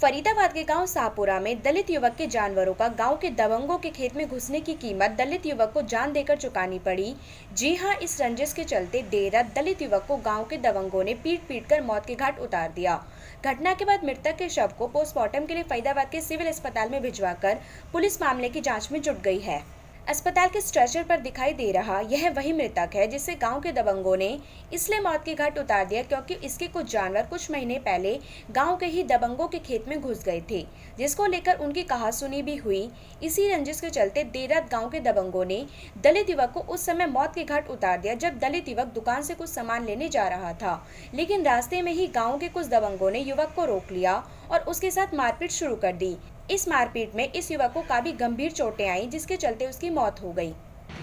फरीदाबाद के गांव शाहपुरा में दलित युवक के जानवरों का गांव के दबंगों के खेत में घुसने की कीमत दलित युवक को जान देकर चुकानी पड़ी। जी हां, इस रंजिश के चलते देर रात दलित युवक को गांव के दबंगों ने पीट कर मौत के घाट उतार दिया। घटना के बाद मृतक के शव को पोस्टमार्टम के लिए फरीदाबाद के सिविल अस्पताल में भिजवाकर पुलिस मामले की जाँच में जुट गई है। अस्पताल के स्ट्रेचर पर दिखाई दे रहा यह वही मृतक है जिसे गांव के दबंगों ने इसलिए मौत के घाट उतार दिया क्योंकि इसके कुछ जानवर कुछ महीने पहले गांव के ही दबंगों के खेत में घुस गए थे, जिसको लेकर उनकी कहासुनी भी हुई। इसी रंजिश के चलते देर रात गांव के दबंगों ने दलित युवक को उस समय मौत के घाट उतार दिया जब दलित युवक दुकान से कुछ सामान लेने जा रहा था, लेकिन रास्ते में ही गाँव के कुछ दबंगों ने युवक को रोक लिया और उसके साथ मारपीट शुरू कर दी। इस मारपीट में इस युवक को काफी गंभीर चोटें आई, जिसके चलते उसकी मौत हो गई।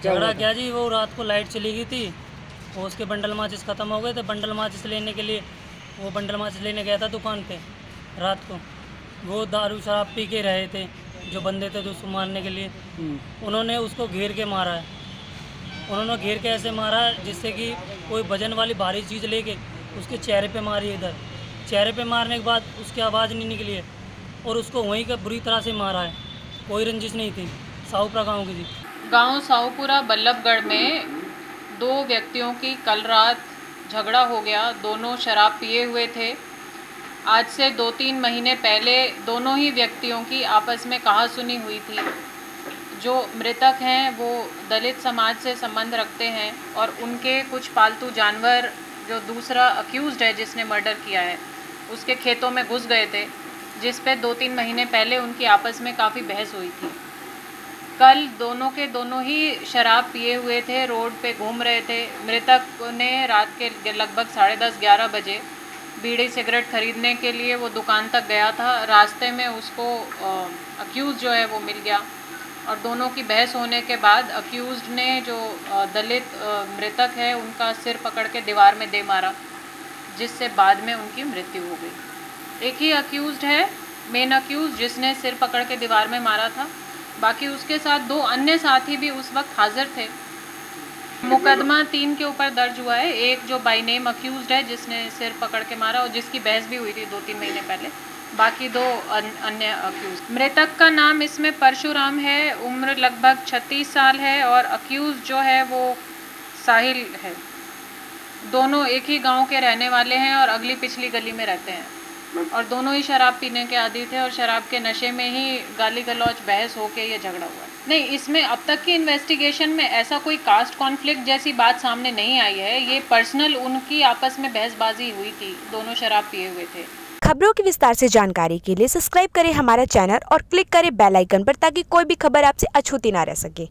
झगड़ा क्या जी, वो रात को लाइट चली गई थी, वो उसके बंडल माचिस ख़त्म हो गए थे। बंडल माचिस लेने के लिए वो बंडल माचिस लेने गया था दुकान पे रात को। वो दारू शराब पी के रहे थे जो बंदे थे, तो उसको मारने के लिए उन्होंने उसको घेर के मारा है। उन्होंने घेर के ऐसे मारा जिससे कि कोई वजन वाली भारी चीज़ लेके उसके चेहरे पे मारी। इधर चेहरे पे मारने के बाद उसकी आवाज़ नहीं निकली है और उसको वहीं का बुरी तरह से मारा है। कोई रंजिश नहीं थी। शाहपुरा गाँव की थी। गांव शाहपुरा बल्लभगढ़ में दो व्यक्तियों की कल रात झगड़ा हो गया। दोनों शराब पिए हुए थे। आज से 2-3 महीने पहले दोनों ही व्यक्तियों की आपस में कहासुनी हुई थी। जो मृतक हैं वो दलित समाज से संबंध रखते हैं और उनके कुछ पालतू जानवर, जो दूसरा अक्यूज़्ड है जिसने मर्डर किया है, उसके खेतों में घुस गए थे, जिस पे 2-3 महीने पहले उनकी आपस में काफ़ी बहस हुई थी। कल दोनों के दोनों ही शराब पिए हुए थे, रोड पे घूम रहे थे। मृतक ने रात के लगभग 10:30-11 बजे बीड़ी सिगरेट खरीदने के लिए वो दुकान तक गया था। रास्ते में उसको अक्यूज़ जो है वो मिल गया और दोनों की बहस होने के बाद अक्यूज़्ड ने जो दलित मृतक है उनका सिर पकड़ के दीवार में दे मारा, जिससे बाद में उनकी मृत्यु हो गई। एक ही अक्यूज़्ड है, मेन अक्यूज़, जिसने सिर पकड़ के दीवार में मारा था। बाकी उसके साथ 2 अन्य साथी भी उस वक्त हाजिर थे। मुकदमा 3 के ऊपर दर्ज हुआ है। एक जो बाय नेम अक्यूज़्ड है जिसने सिर पकड़ के मारा और जिसकी बहस भी हुई थी 2-3 महीने पहले। बाकी 2 अन्य अक्यूज़। मृतक का नाम इसमें परशुराम है, उम्र लगभग 36 साल है और अक्यूज़ जो है वो साहिल है। दोनों एक ही गांव के रहने वाले हैं और अगली पिछली गली में रहते हैं और दोनों ही शराब पीने के आदी थे और शराब के नशे में ही गाली गलौज बहस होके ये झगड़ा हुआ। नहीं, इसमें अब तक की इन्वेस्टिगेशन में ऐसा कोई कास्ट कॉन्फ्लिक्ट जैसी बात सामने नहीं आई है। ये पर्सनल उनकी आपस में बहसबाजी हुई थी, दोनों शराब पिए हुए थे। खबरों की विस्तार से जानकारी के लिए सब्सक्राइब करें हमारा चैनल और क्लिक करें बेल आइकन पर ताकि कोई भी खबर आपसे अछूती ना रह सके।